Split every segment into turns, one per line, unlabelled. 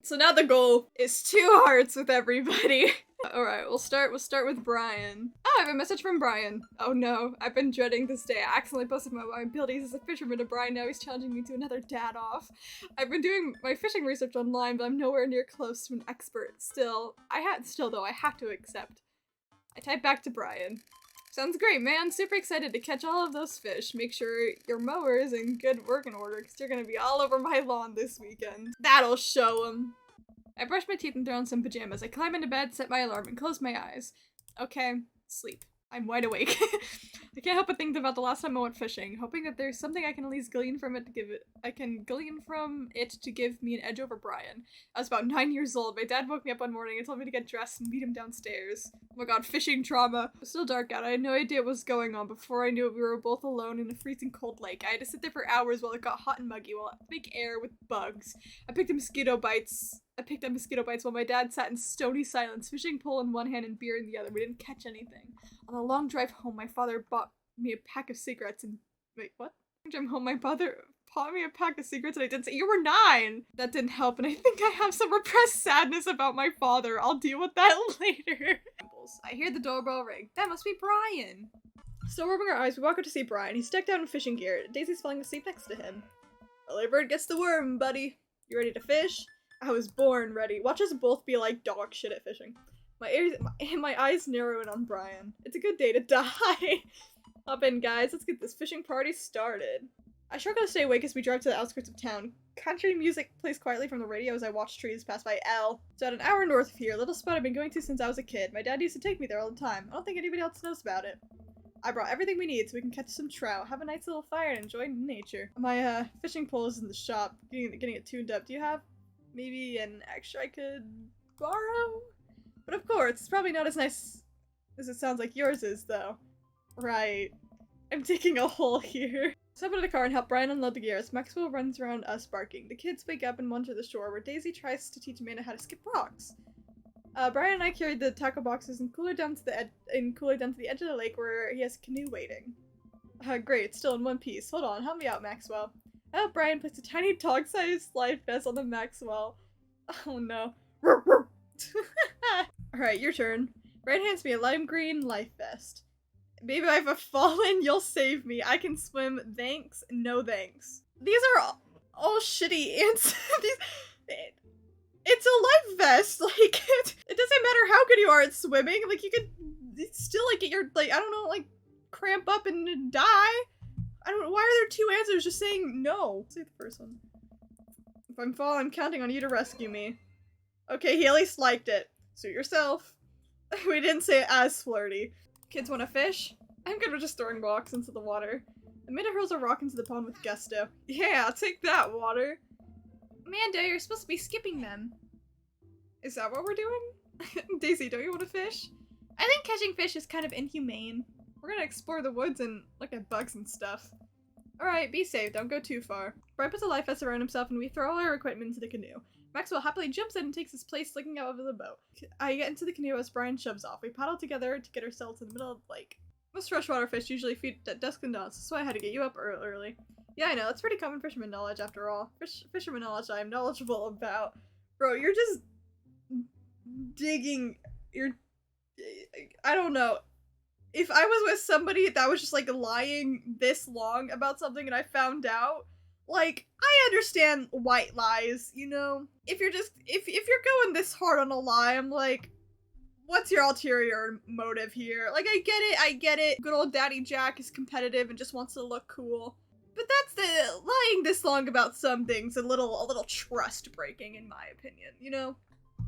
So now the goal is 2 hearts with everybody. Alright, we'll start with Brian. Oh, I have a message from Brian. Oh no, I've been dreading this day. I accidentally posted my abilities as a fisherman to Brian. Now he's challenging me to another dad off. I've been doing my fishing research online, but I'm nowhere near close to an expert. Still I have to accept. I type back to Brian. Sounds great, man. Super excited to catch all of those fish. Make sure your mower is in good working order because you're gonna be all over my lawn this weekend. That'll show 'em. I brush my teeth and throw on some pajamas. I climb into bed, set my alarm, and close my eyes. Okay, sleep. I'm wide awake. I can't help but think about the last time I went fishing, hoping that there's something I can at least glean from it to give me an edge over Brian. I was about 9 years old. My dad woke me up one morning and told me to get dressed and meet him downstairs. Oh my god, fishing trauma. It was still dark out. I had no idea what was going on. Before I knew it, we were both alone in a freezing cold lake. I had to sit there for hours while it got hot and muggy, while thick air with bugs. I picked up mosquito bites while my dad sat in stony silence, fishing pole in one hand and beer in the other. We didn't catch anything. On the long drive home, my father bought me a pack of cigarettes and— wait, what? I'm home, my father bought me a pack of cigarettes and I didn't say— you were 9! That didn't help, and I think I have some repressed sadness about my father. I'll deal with that later. I hear the doorbell ring. That must be Brian. Still rubbing our eyes, we walk up to see Brian. He's decked out in fishing gear. Daisy's falling asleep next to him. Early bird gets the worm, buddy. You ready to fish? I was born ready. Watch us both be like dog shit at fishing. My eyes narrow in on Brian. It's a good day to die. Hop in, guys. Let's get this fishing party started. I struggle to stay awake as we drive to the outskirts of town. Country music plays quietly from the radio as I watch trees pass by L. It's about an hour north of here, a little spot I've been going to since I was a kid. My dad used to take me there all the time. I don't think anybody else knows about it. I brought everything we need so we can catch some trout, have a nice little fire, and enjoy nature. My fishing pole is in the shop, getting it tuned up. Do you have maybe an extra I could borrow? But of course, it's probably not as nice as it sounds like yours is, though. Right. I'm digging a hole here. Step into the car and help Brian unload the gears. Maxwell runs around us barking. The kids wake up and wander to the shore, where Daisy tries to teach Amanda how to skip rocks. Brian and I carried the tackle boxes and cooler down to the edge of the lake where he has a canoe waiting. Great, it's still in one piece. Hold on, help me out, Maxwell. I help Brian place a tiny dog-sized life vest on the Maxwell. Oh no. Alright, your turn. Brian hands me a lime green life vest. Maybe if I've fallen, you'll save me. I can swim. Thanks. No thanks. These are all shitty answers. It's a life vest. Like, it doesn't matter how good you are at swimming. Like, you could still, like, get your, like, I don't know, like, cramp up and die. I don't know. Why are there 2 answers just saying no? Let's see the first one. If I'm falling, I'm counting on you to rescue me. Okay, he at least liked it. Suit yourself. We didn't say it as flirty. Kids want to fish? I'm good with just throwing rocks into the water. Amanda hurls a rock into the pond with gusto. Yeah, take that, water. Amanda, you're supposed to be skipping them. Is that what we're doing? Daisy, don't you want to fish? I think catching fish is kind of inhumane. We're gonna explore the woods and look at bugs and stuff. Alright, be safe, don't go too far. Brian puts a life vest around himself and we throw all our equipment into the canoe. Maxwell happily jumps in and takes his place looking out over the boat. I get into the canoe as Brian shoves off. We paddle together to get ourselves in the middle of the lake. Most freshwater fish usually feed at dusk and dawn, so that's why I had to get you up early. Yeah, I know, that's pretty common fisherman knowledge after all. Fisherman knowledge I am knowledgeable about. Bro, you're just digging, I don't know. If I was with somebody that was just like lying this long about something and I found out, like, I understand white lies, you know? If you're going this hard on a lie, I'm like, what's your ulterior motive here? Like, I get it. Good old Daddy Jack is competitive and just wants to look cool. But that's the lying this long about some things a little trust breaking in my opinion, you know?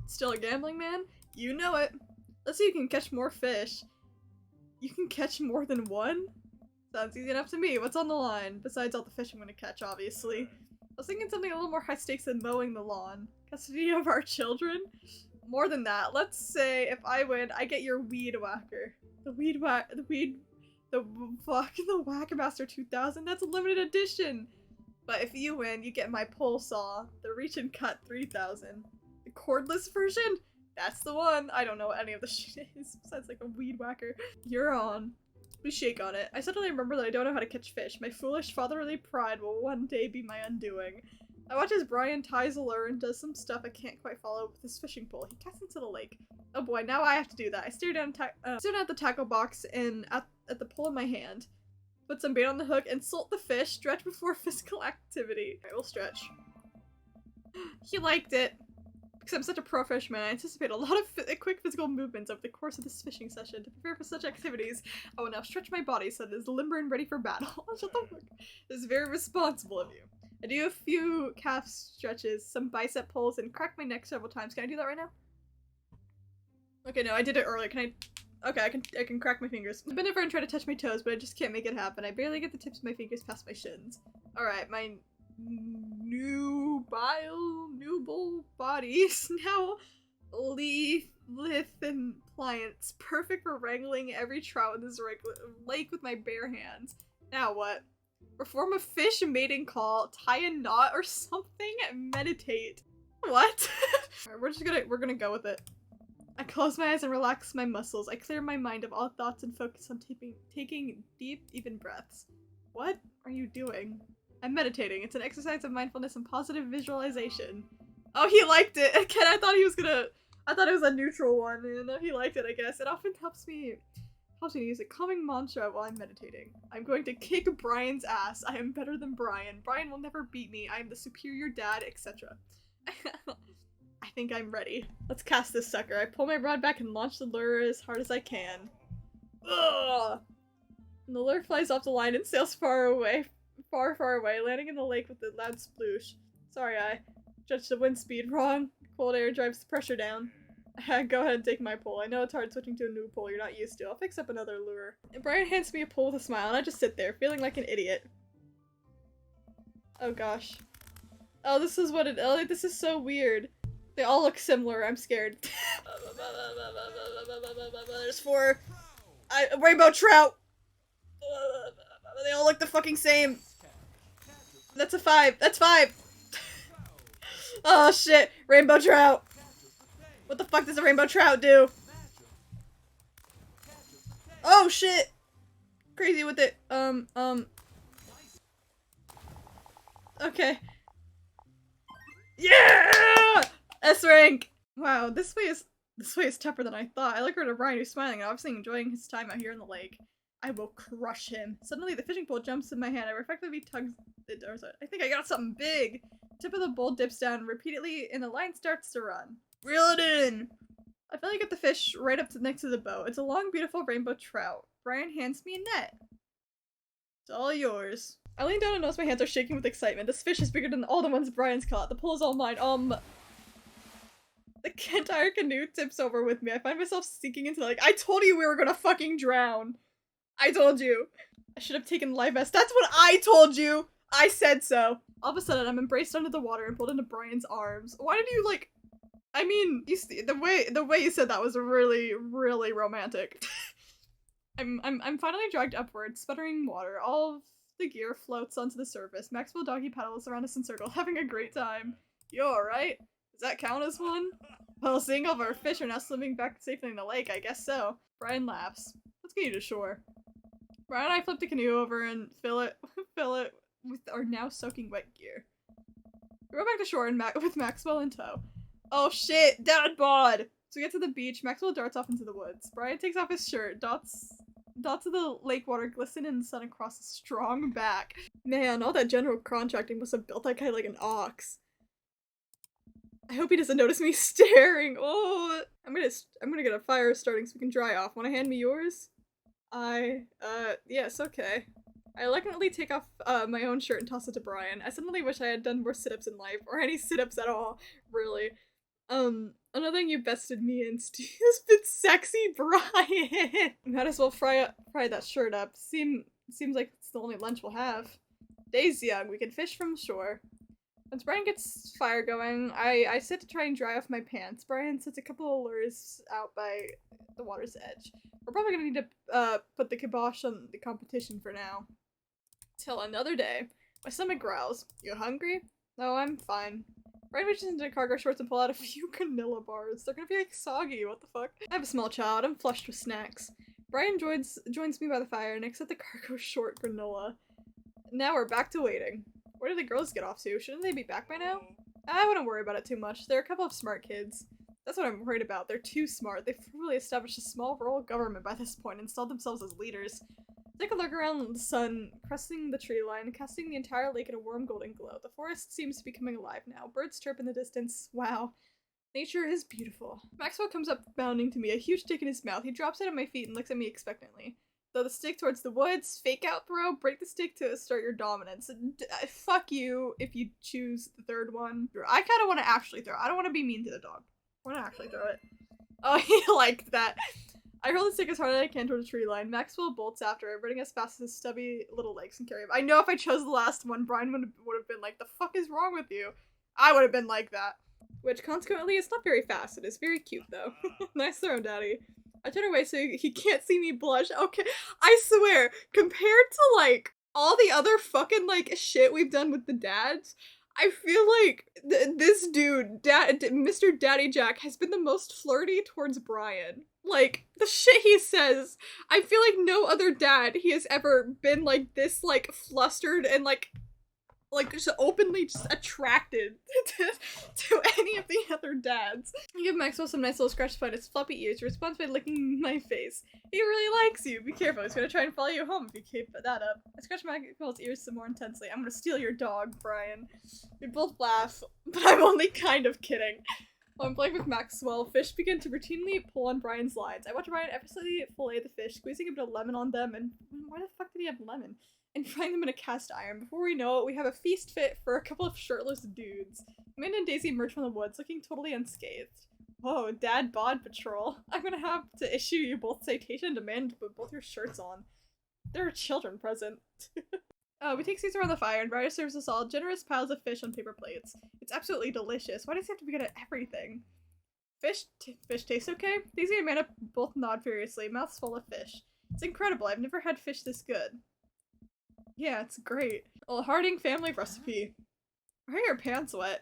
Still a gambling man? You know it. Let's see if you can catch more fish. You can catch more than one? Sounds easy enough to me. What's on the line? Besides all the fish I'm gonna catch, obviously. I was thinking something a little more high stakes than mowing the lawn. Custody of our children? More than that. Let's say if I win, I get your weed whacker. The Whack-A-Master 2000? That's a limited edition! But if you win, you get my pole saw, the Reach and Cut 3000. The cordless version? That's the one! I don't know what any of the shit is, besides like a weed whacker. You're on. We shake on it. I suddenly remember that I don't know how to catch fish. My foolish fatherly pride will one day be my undoing. I watch as Brian ties a lure and does some stuff I can't quite follow with his fishing pole. He casts into the lake. Oh boy, now I have to do that. I stare down at the tackle box and at the pole in my hand. Put some bait on the hook, insult the fish, stretch before physical activity. Alright, we'll stretch. He liked it. Because I'm such a pro fisherman, I anticipate a lot of quick physical movements over the course of this fishing session. To prepare for such activities, I will now stretch my body so that it is limber and ready for battle. Shut the fuck. This is very responsible of you. I do a few calf stretches, some bicep pulls, and crack my neck several times. Can I do that right now? Okay, no, I did it earlier. Can I? Okay, I can crack my fingers. I bend over and try to touch my toes, but I just can't make it happen. I barely get the tips of my fingers past my shins. Alright, my nubile body is now lithe and pliant, perfect for wrangling every trout in this lake with my bare hands. Now what? Perform a fish mating call, tie a knot or something, meditate. What? Alright, we're gonna go with it. I close my eyes and relax my muscles. I clear my mind of all thoughts and focus on taking deep, even breaths. What are you doing? I'm meditating. It's an exercise of mindfulness and positive visualization. Oh, he liked it! Again, I thought it was a neutral one, and he liked it, I guess. It often helps me to use a calming mantra while I'm meditating. I'm going to kick Brian's ass. I am better than Brian. Brian will never beat me. I am the superior dad, etc. I think I'm ready. Let's cast this sucker. I pull my rod back and launch the lure as hard as I can. Ugh! And the lure flies off the line and sails far, far away, landing in the lake with a loud sploosh. Sorry, I judged the wind speed wrong. Cold air drives the pressure down. Go ahead and take my pole. I know it's hard switching to a new pole you're not used to. I'll fix up another lure. And Brian hands me a pole with a smile, and I just sit there, feeling like an idiot. Oh gosh. Oh, this is what it- oh, this is so weird. They all look similar. I'm scared. There's 4. Rainbow trout! They all look the fucking same. That's a 5. That's 5! Oh shit! Rainbow trout! What the fuck does a rainbow trout do? Oh shit! Crazy with it. Okay. Yeah! S rank! Wow, this way is tougher than I thought. I look over to Brian, who's smiling and obviously enjoying his time out here in the lake. I will crush him. Suddenly, the fishing pole jumps in my hand. I reflectively tugs it. I think I got something big. Tip of the bowl dips down repeatedly, and the line starts to run. Reel it in! I finally get the fish right up to next to the boat. It's a long, beautiful rainbow trout. Brian hands me a net. It's all yours. I lean down and notice my hands are shaking with excitement. This fish is bigger than all the ones Brian's caught. The pole is all mine. The entire canoe tips over with me. I find myself sinking into the lake. I told you we were gonna fucking drown. I told you. I should have taken life vest. That's what I told you! I said so. All of a sudden, I'm embraced under the water and pulled into Brian's arms. Why did you, like... I mean, you see, the way you said that was really, really romantic. I'm finally dragged upward, sputtering water. All of the gear floats onto the surface. Maxwell doggy paddles around us in circle, having a great time. You alright? Does that count as one? Well, seeing all of our fish are now swimming back safely in the lake, I guess so. Brian laughs. Let's get you to shore. Brian and I flip the canoe over and fill it with our now soaking wet gear. We row back to shore and with Maxwell in tow. Oh shit, dad bod! So we get to the beach, Maxwell darts off into the woods. Brian takes off his shirt, dots of the lake water glisten in the sun across his strong back. Man, all that general contracting must have built that guy like an ox. I hope he doesn't notice me staring. Oh, I'm gonna get a fire starting so we can dry off. Wanna hand me yours? Yes, okay. I reluctantly take off my own shirt and toss it to Brian. I suddenly wish I had done more sit-ups in life, or any sit-ups at all, really. Another thing you bested me in, Steve, has been sexy Brian! Might as well fry that shirt up. Seems like it's the only lunch we'll have. Day's young, we can fish from shore. Once Brian gets fire going, I sit to try and dry off my pants. Brian sets a couple of lures out by the water's edge. We're probably gonna need to put the kibosh on the competition for now. Till another day. My stomach growls. You hungry? No, I'm fine. Brian reaches into cargo shorts and pull out a few granola bars. They're gonna be like soggy, what the fuck? I have a small child, I'm flushed with snacks. Brian joins me by the fire and I accept the cargo short granola. Now we're back to waiting. Where did the girls get off to? Shouldn't they be back by now? I wouldn't worry about it too much. They're a couple of smart kids. That's what I'm worried about. They're too smart. They've probably established a small rural government by this point and installed themselves as leaders. Take a look around the sun, cresting the tree line, casting the entire lake in a warm golden glow. The forest seems to be coming alive now. Birds chirp in the distance. Wow. Nature is beautiful. Maxwell comes up bounding to me, a huge stick in his mouth. He drops it at my feet and looks at me expectantly. Throw the stick towards the woods, fake out throw, break the stick to assert your dominance. Fuck you if you choose the third one. I kind of want to actually throw. I don't want to be mean to the dog. I want to actually throw it. Oh, he liked that. I hurl the stick as hard as I can toward the tree line. Maxwell bolts after it, running as fast as his stubby little legs can carry him. I know if I chose the last one, Brian would have been like, the fuck is wrong with you? I would have been like that. Which, consequently, is not very fast. It is very cute, though. Nice throw, Daddy. I turn away so he can't see me blush. Okay, I swear, compared to, like, all the other fucking, like, shit we've done with the dads, I feel like this dude, Mr. Daddy Jack, has been the most flirty towards Brian. Like, the shit he says, I feel like no other dad he has ever been, like, this, like, flustered and, like just openly just attracted to any of the other dads. I give Maxwell some nice little scratches behind his floppy ears. He responds by licking my face. He really likes you. Be careful. He's gonna try and follow you home if you keep that up. I scratch Maxwell's ears some more intensely. I'm gonna steal your dog, Brian. We both laugh, but I'm only kind of kidding. While I'm playing with Maxwell, fish begin to routinely pull on Brian's lines. I watch Brian effortlessly fillet the fish, squeezing a bit of lemon on them, and why the fuck did he have lemon? And frying them in a cast iron. Before we know it, we have a feast fit for a couple of shirtless dudes. Amanda and Daisy emerge from the woods, looking totally unscathed. Whoa, Dad bod patrol. I'm gonna have to issue you both citation and demand to put both your shirts on. There are children present. We take seats around the fire, and Brian serves us all generous piles of fish on paper plates. It's absolutely delicious. Why does he have to be good at everything? Fish tastes okay? Daisy and Amanda both nod furiously, mouths full of fish. It's incredible. I've never had fish this good. Yeah, it's great. A Harding family recipe. Why are your pants wet?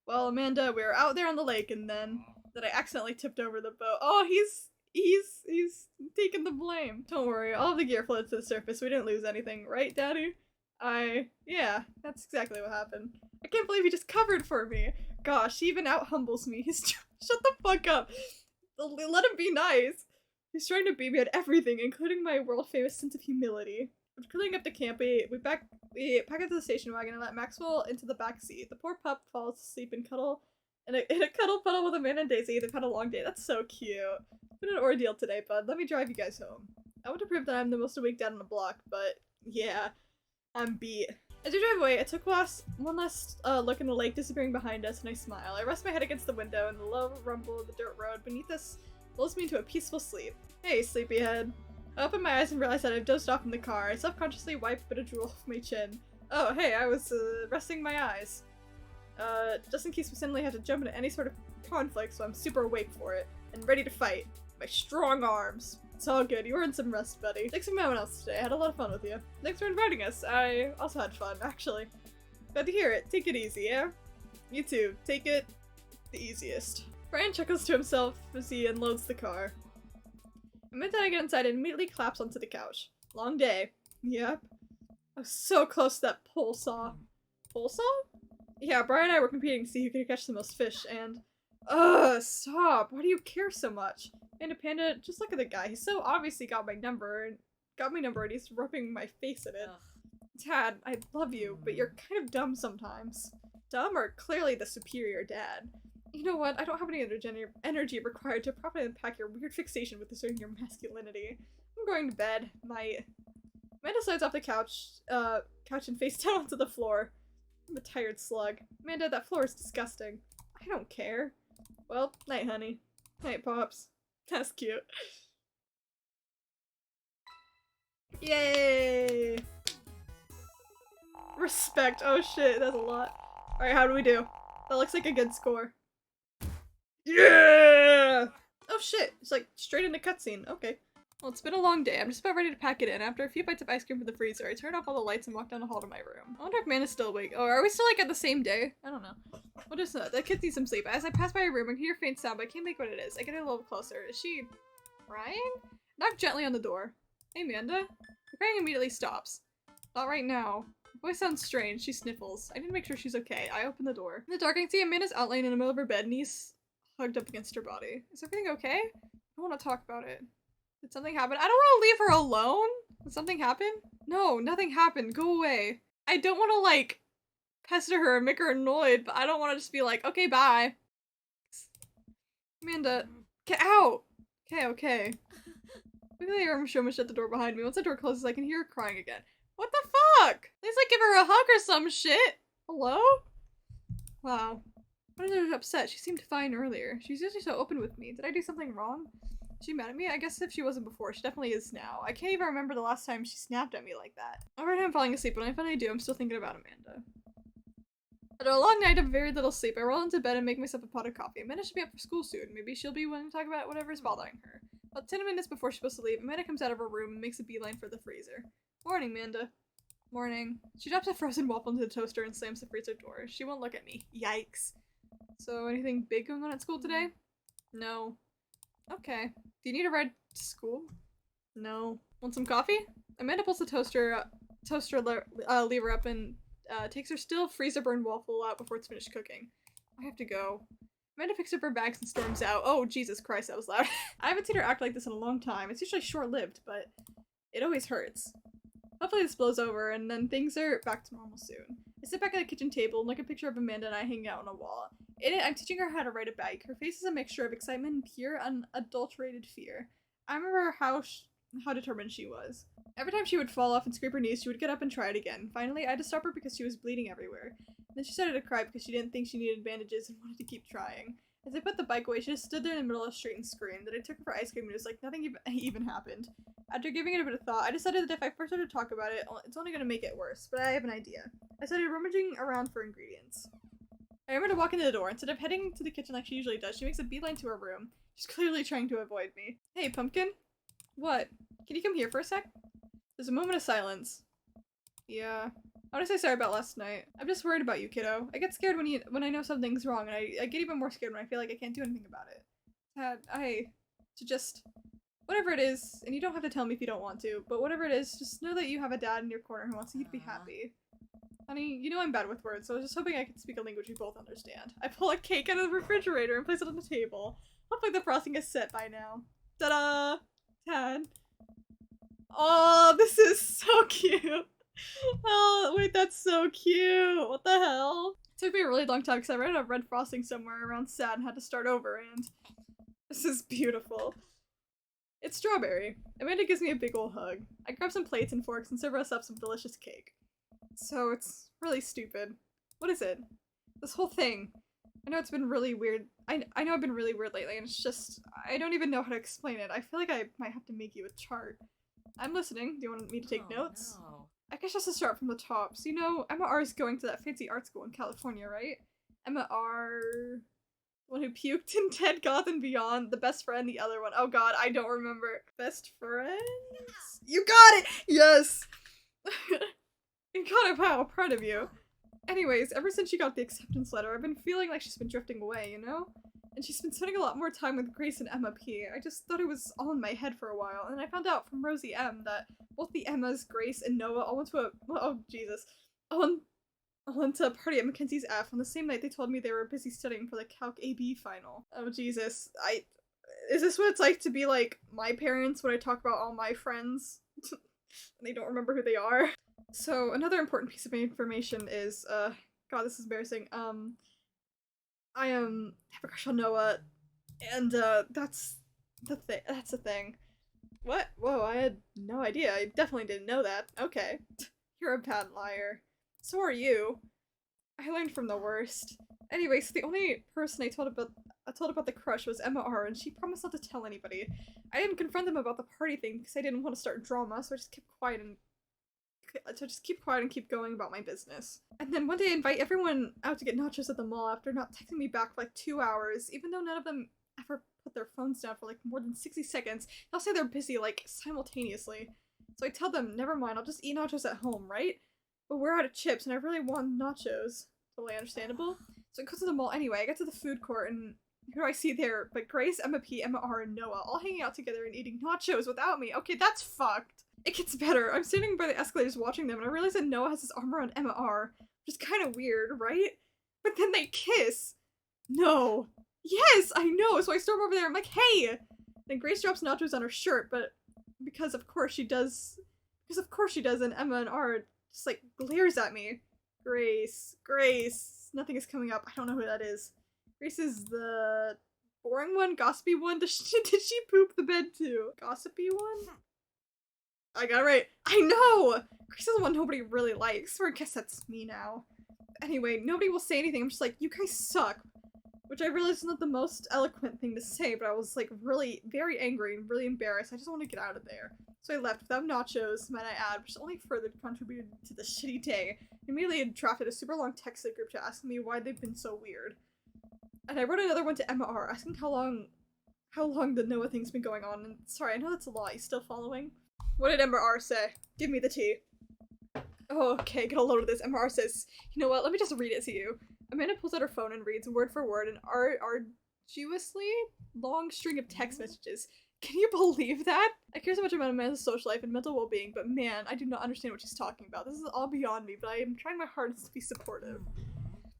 Well, Amanda, we were out there on the lake and then I accidentally tipped over the boat. Oh, he's taking the blame. Don't worry, all of the gear floated to the surface. We didn't lose anything, right, Daddy? Yeah, that's exactly what happened. I can't believe he just covered for me. Gosh, he even out-humbles me. Shut the fuck up. Let him be nice. He's trying to beat me at everything, including my world-famous sense of humility. Cleaning up the camp, we pack up the station wagon and let Maxwell into the back seat. The poor pup falls asleep in a cuddle puddle with Amanda and Daisy. They've had a long day. That's so cute. It's been an ordeal today, bud. Let me drive you guys home. I want to prove that I'm the most awake dad on the block, but yeah, I'm beat. As we drive away, I took one last look in the lake disappearing behind us, and I smile. I rest my head against the window, and the low rumble of the dirt road beneath us lulls me into a peaceful sleep. Hey, sleepyhead. I opened my eyes and realized that I've dozed off in the car. I subconsciously wiped a bit of drool off my chin. Oh, hey, I was resting my eyes. Just in case we suddenly have to jump into any sort of conflict, so I'm super awake for it, and ready to fight. My strong arms. It's all good. You earned some rest, buddy. Thanks for my else today. I had a lot of fun with you. Thanks for inviting us. I also had fun, actually. Glad to hear it. Take it easy, yeah? You too. Take it the easiest. Brian chuckles to himself as he unloads the car. The minute I get inside, it immediately claps onto the couch. Long day. Yep. I was so close to that pole saw. Pole saw? Yeah, Brian and I were competing to see who could catch the most fish, and... stop. Why do you care so much? Panda, just look at the guy. He so obviously got my number, and he's rubbing my face in it. Ugh. Dad, I love you, but you're kind of dumb sometimes. Dumb or clearly the superior dad? You know what? I don't have any energy required to properly unpack your weird fixation with asserting your masculinity. I'm going to bed. Amanda slides off the couch and face down onto the floor. I'm a tired slug. Amanda, that floor is disgusting. I don't care. Well, night, honey. Night, Pops. That's cute. Yay! Respect. Oh shit, that's a lot. Alright, how do we do? That looks like a good score. Yeah! Oh shit, it's like straight into cutscene. Okay. Well, it's been a long day. I'm just about ready to pack it in. After a few bites of ice cream from the freezer, I turn off all the lights and walk down the hall to my room. I wonder if Amanda's still awake. Oh, are we still like at the same day? I don't know. What is that? The kids need some sleep. As I pass by her room, I can hear a faint sound, but I can't make what it is. I get a little closer. Is she crying? Knock gently on the door. Hey, Amanda? The crying immediately stops. Not right now. Voice sounds strange. She sniffles. I need to make sure she's okay. I open the door. In the dark, I can see Amanda's outline in the middle of her bed, knees hugged up against her body. Is everything okay? I don't want to talk about it. Did something happen? I don't want to leave her alone. Did something happen? No, nothing happened. Go away. I don't want to, like, pester her and make her annoyed, but I don't want to just be like, okay, bye. Amanda, get out! Okay, okay. Maybe I hear Shoma shut the door behind me. Once the door closes, I can hear her crying again. What the fuck? At least like give her a hug or some shit. Hello? Wow. Why is she upset? She seemed fine earlier. She's usually so open with me. Did I do something wrong? Is she mad at me? I guess if she wasn't before, she definitely is now. I can't even remember the last time she snapped at me like that. Alright, I'm falling asleep. When I finally do, I'm still thinking about Amanda. After a long night of very little sleep, I roll into bed and make myself a pot of coffee. Amanda should be up for school soon. Maybe she'll be willing to talk about whatever's bothering her. About 10 minutes before she's supposed to leave, Amanda comes out of her room and makes a beeline for the freezer. Morning, Amanda. Morning. She drops a frozen waffle into the toaster and slams the freezer door. She won't look at me. Yikes. So, anything big going on at school today? No. Okay. Do you need a ride to school? No. Want some coffee? Amanda pulls the toaster lever up and takes her still freezer-burned waffle out before it's finished cooking. I have to go. Amanda picks up her bags and storms out. Oh, Jesus Christ, that was loud. I haven't seen her act like this in a long time. It's usually short-lived, but it always hurts. Hopefully this blows over, and then things are back to normal soon. I sit back at the kitchen table and look at a picture of Amanda and I hanging out on a wall. In it, I'm teaching her how to ride a bike. Her face is a mixture of excitement and pure, unadulterated fear. I remember how determined she was. Every time she would fall off and scrape her knees, she would get up and try it again. Finally, I had to stop her because she was bleeding everywhere. Then she started to cry because she didn't think she needed bandages and wanted to keep trying. As I put the bike away, she just stood there in the middle of the street and screamed. Then I took her for ice cream and it was like nothing even happened. After giving it a bit of thought, I decided that if I force her to talk about it, it's only going to make it worse, but I have an idea. I started rummaging around for ingredients. I remember to walk into the door. Instead of heading to the kitchen like she usually does, she makes a beeline to her room. She's clearly trying to avoid me. Hey, Pumpkin? What? Can you come here for a sec? There's a moment of silence. Yeah. I want to say sorry about last night. I'm just worried about you, kiddo. I get scared when I know something's wrong, and I get even more scared when I feel like I can't do anything about it. I should just... Whatever it is, and you don't have to tell me if you don't want to, but whatever it is, just know that you have a dad in your corner who wants you to be happy. Honey, you know I'm bad with words, so I was just hoping I could speak a language we both understand. I pull a cake out of the refrigerator and place it on the table. Hopefully the frosting is set by now. Ta-da! Dad. Oh, this is so cute! Oh, wait, that's so cute! What the hell? It took me a really long time because I ran out of red frosting somewhere around Sad and had to start over, and this is beautiful. It's strawberry. Amanda gives me a big ol' hug. I grab some plates and forks and serve us up some delicious cake. So it's really stupid. What is it? This whole thing. I know it's been really weird. I know I've been really weird lately, and it's just, I don't even know how to explain it. I feel like I might have to make you a chart. I'm listening. Do you want me to take notes?
No.
I guess just to start from the top. So you know, Emma R is going to that fancy art school in California, right? Emma R... The one who puked in Ted Goth and Beyond, the best friend, the other one. Oh god, I don't remember. Best friends? You got it! Yes! You got it, wow, proud of you. Anyways, ever since she got the acceptance letter, I've been feeling like she's been drifting away, you know? And she's been spending a lot more time with Grace and Emma P. I just thought it was all in my head for a while, and I found out from Rosie M that both the Emmas, Grace, and Noah all went to a- oh Jesus. I went to a party at Mackenzie's F on the same night they told me they were busy studying for the Calc AB final. Oh Jesus, is this what it's like to be like my parents when I talk about all my friends? And they don't remember who they are? So, another important piece of information is, god, this is embarrassing, I have a crush on Noah, and, that's the thing. What? Whoa, I had no idea. I definitely didn't know that. Okay. You're a bad liar. So are you. I learned from the worst. Anyway, so the only person I told about the crush was Emma R, and she promised not to tell anybody. I didn't confront them about the party thing because I didn't want to start drama, so I just kept quiet and keep going about my business. And then one day I invite everyone out to get nachos at the mall after not texting me back for like 2 hours, even though none of them ever put their phones down for like more than 60 seconds. They'll say they're busy like simultaneously. So I tell them, never mind, I'll just eat nachos at home, right? But we're out of chips and I really want nachos. Totally understandable. So I go to the mall anyway. I get to the food court and Who do I see there? But Grace, Emma P, Emma R, and Noah all hanging out together and eating nachos without me. Okay, that's fucked. It gets better. I'm standing by the escalators watching them, and I realize that Noah has his arm around Emma R, which is kind of weird, right? But then they kiss. No. Yes, I know. So I storm over there. I'm like, hey. Then Grace drops nachos on her shirt, but because of course she does, and Emma and R just like glares at me. Grace. Nothing is coming up. I don't know who that is. Grace is the boring one, gossipy one. Did she poop the bed too? Gossipy one? I got it right. I know! Grace is the one nobody really likes. Or I guess that's me now. Anyway, nobody will say anything. I'm just like, you guys suck. Which I realize is not the most eloquent thing to say, but I was like really very angry and really embarrassed. I just want to get out of there. So I left without nachos, might I add, which only further contributed to the shitty day. I immediately had drafted a super long text to the group chat asking me why they've been so weird. And I wrote another one to Emma R asking how long the Noah thing's been going on. And sorry, I know that's a lot. You still following? What did Emma R say? Give me the tea. Oh, okay, get a load of this. Emma R says, you know what, let me just read it to you. Amanda pulls out her phone and reads word for word an arduously long string of text messages. Can you believe that? I care so much about Amanda's social life and mental well-being, but man, I do not understand what she's talking about. This is all beyond me, but I am trying my hardest to be supportive.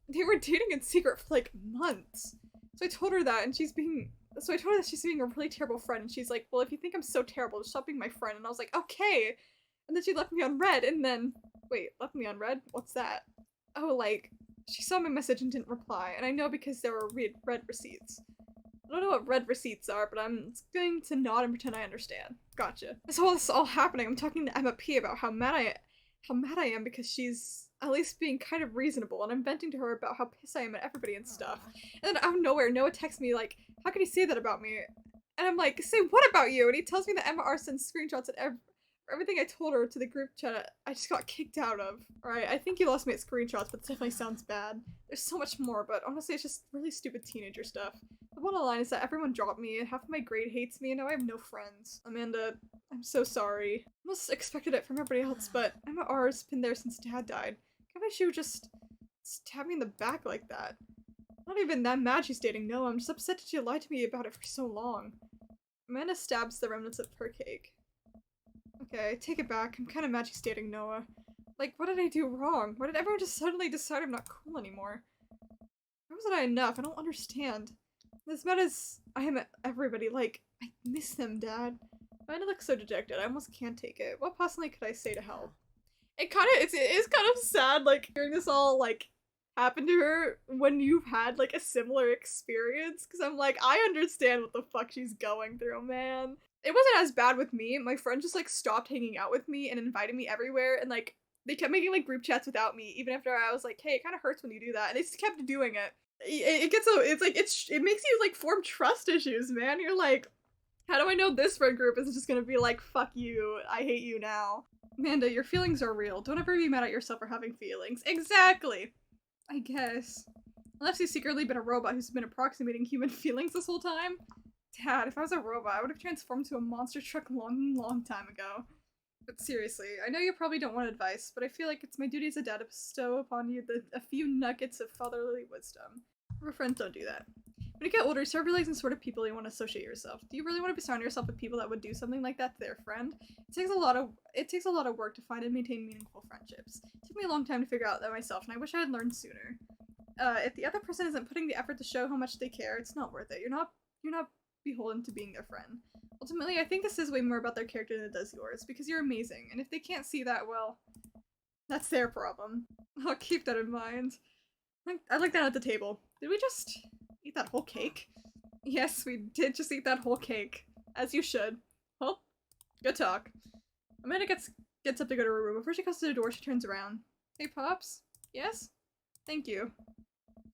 They were dating in secret for like months. So I told her that, and she's being a really terrible friend, and she's like, well, if you think I'm so terrible, just stop being my friend. And I was like, okay. And then she left me on red, and then, wait, left me on red? What's that? Oh, like, she saw my message and didn't reply, and I know because there were red receipts. I don't know what red receipts are, but I'm going to nod and pretend I understand. Gotcha. So this is all happening, I'm talking to Emma P about how mad I am because she's at least being kind of reasonable, and I'm venting to her about how pissed I am at everybody and stuff. And then out of nowhere, Noah texts me like, how can you say that about me? And I'm like, say what about you? And he tells me that Emma R sends screenshots at everything I told her to the group chat I just got kicked out of. Alright, I think you lost me at screenshots, but it definitely sounds bad. There's so much more, but honestly it's just really stupid teenager stuff. The bottom line is that everyone dropped me, and half of my grade hates me, and now I have no friends. Amanda, I'm so sorry. I almost expected it from everybody else, but Emma R's been there since Dad died. Can't believe she would just stab me in the back like that. I'm not even that mad she's dating Noah, I'm just upset that she lied to me about it for so long. Amanda stabs the remnants of her cake. Okay, I take it back. I'm kind of mad she's dating Noah. Like, what did I do wrong? Why did everyone just suddenly decide I'm not cool anymore? Why wasn't I enough? I don't understand. As bad as I am at everybody, like, I miss them, Dad. Amanda looks so dejected. I almost can't take it. What possibly could I say to help? It is kind of sad, like, hearing this all, like, happen to her when you've had, like, a similar experience. Because I'm like, I understand what the fuck she's going through, man. It wasn't as bad with me. My friend just, like, stopped hanging out with me and invited me everywhere, and, like, they kept making, like, group chats without me, even after I was like, hey, it kind of hurts when you do that, and they just kept doing it. It makes you, like, form trust issues, man. You're like, how do I know this friend group isn't just gonna be like, fuck you, I hate you now. Amanda, your feelings are real. Don't ever be mad at yourself for having feelings. Exactly! I guess. Unless you've secretly been a robot who's been approximating human feelings this whole time. Dad, if I was a robot, I would have transformed to a monster truck a long time ago. But seriously, I know you probably don't want advice, but I feel like it's my duty as a dad to bestow upon you a few nuggets of fatherly wisdom. Our friends don't do that. When you get older, you start realizing sort of people you want to associate yourself. Do you really want to surround yourself with people that would do something like that to their friend? It takes a lot of work to find and maintain meaningful friendships. It took me a long time to figure out that myself, and I wish I had learned sooner. If the other person isn't putting the effort to show how much they care, it's not worth it. You're not beholden to being their friend. Ultimately, I think this is way more about their character than it does yours, because you're amazing, and if they can't see that, well, that's their problem. I'll keep that in mind. I like that at the table. Did we just eat that whole cake? Yes, we did just eat that whole cake. As you should. Well, good talk. Amanda gets up to go to her room. Before she goes to the door, she turns around. Hey, Pops? Yes? Thank you.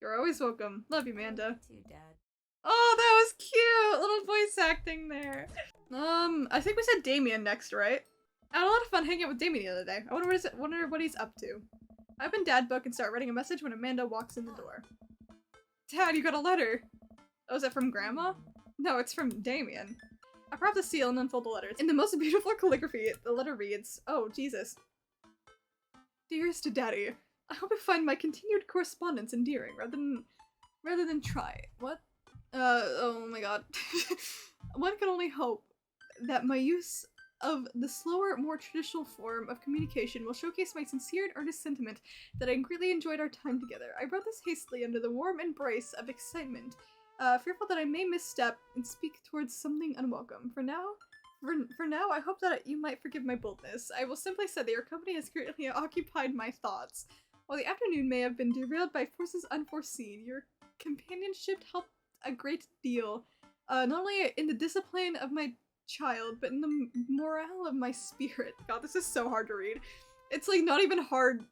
You're always welcome. Love you, Amanda.
You too, Dad.
Oh, that was cute! Little voice acting there. I think we said Damien next, right? I had a lot of fun hanging out with Damien the other day. I wonder what he's up to. I open Dad book and start writing a message when Amanda walks in the door. Dad, you got a letter. Oh, is it from Grandma? No, it's from Damien. I prop the seal and unfold the letters. In the most beautiful calligraphy, the letter reads, oh, Jesus. Dearest to Daddy, I hope you find my continued correspondence endearing rather than try. What? Oh my god. One can only hope that my use of the slower, more traditional form of communication will showcase my sincere and earnest sentiment that I greatly enjoyed our time together. I wrote this hastily under the warm embrace of excitement, fearful that I may misstep and speak towards something unwelcome. For now, I hope that you might forgive my boldness. I will simply say that your company has greatly occupied my thoughts. While the afternoon may have been derailed by forces unforeseen, your companionship helped a great deal, not only in the discipline of my child, but in the morale of my spirit. God, this is so hard to read. It's like not even hard.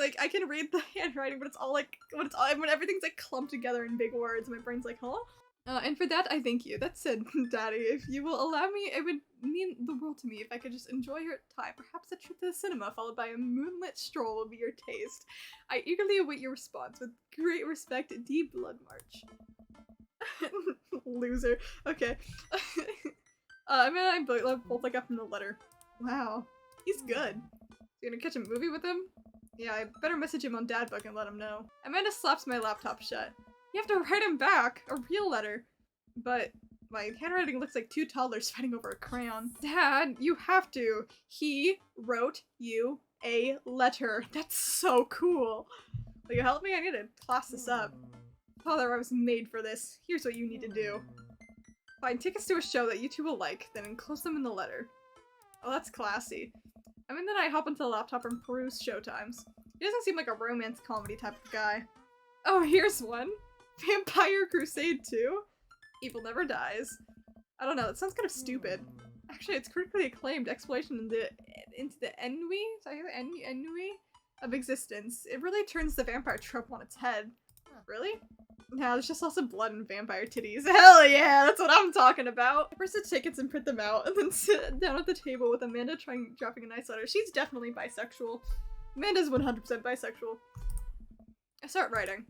Like I can read the handwriting, but it's all like when everything's like clumped together in big words, my brain's like, huh? And for that, I thank you. That's it, Daddy. If you will allow me, it would mean the world to me if I could just enjoy your time. Perhaps a trip to the cinema followed by a moonlit stroll will be your taste. I eagerly await your response. With great respect, D. Bloodmarch. Loser. Okay. Amanda and I both like up from the letter. Wow. He's good. You gonna catch a movie with him? Yeah, I better message him on Dadbook and let him know. Amanda slaps my laptop shut. You have to write him back a real letter. But my handwriting looks like two toddlers fighting over a crayon. Dad, you have to. He wrote you a letter. That's so cool. Will you help me? I need to class this up. Father, I was made for this. Here's what you need to do. Find tickets to a show that you two will like, then enclose them in the letter. Oh, that's classy. Then I hop into the laptop and peruse showtimes. He doesn't seem like a romance comedy type of guy. Oh, here's one. Vampire Crusade 2? Evil Never Dies. I don't know, that sounds kind of stupid. Actually, it's critically acclaimed exploration into the ennui? Is that ennui? Of existence. It really turns the vampire trope on its head. Really? No, there's just lots of blood and vampire titties. Hell yeah, that's what I'm talking about. I press the tickets and print them out, and then sit down at the table with Amanda dropping a nice letter. She's definitely bisexual. Amanda's 100% bisexual. I start writing.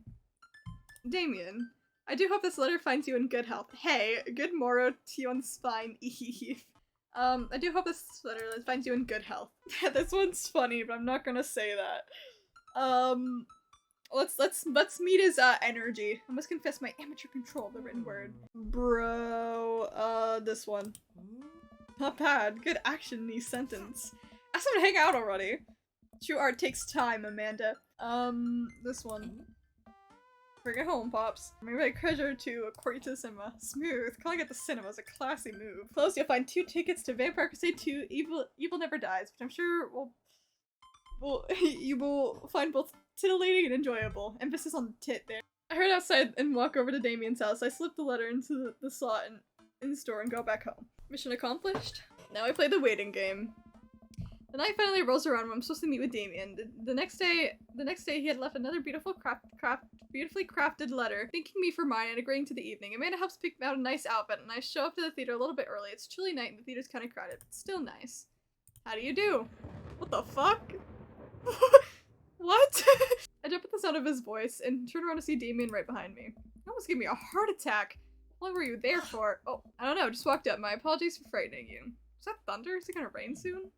Damien, I do hope this letter finds you in good health. Hey, good morrow to you on the spine, Eve. I do hope this letter finds you in good health. This one's funny, but I'm not gonna say that. Let's meet his energy. I must confess my amateur control of the written word. Bro, this one. Not bad. Good action in these sentence. Ask him to hang out already. True art takes time, Amanda. This one. Bring it home, Pops. Maybe I treasure to according to the cinema. Smooth. Calling it the cinema is a classy move. Close, you'll find 2 tickets to Vampire Crusade 2 Evil Never Dies, which I'm sure you will find both titillating and enjoyable. Emphasis on the tit there. I head outside and walk over to Damien's house. I slip the letter into the slot in the store and go back home. Mission accomplished. Now I play the waiting game. The night finally rolls around when I'm supposed to meet with Damien. The next day he had left another beautifully crafted letter, thanking me for mine and agreeing to the evening. Amanda helps pick out a nice outfit, and I show up to the theater a little bit early. It's a chilly night and the theater's kind of crowded, but still nice. How do you do? What the fuck? What? I jump at the sound of his voice and turn around to see Damien right behind me. He almost gave me a heart attack. How long were you there for? Oh, I don't know, just walked up. My apologies for frightening you. Is that thunder? Is it gonna rain soon?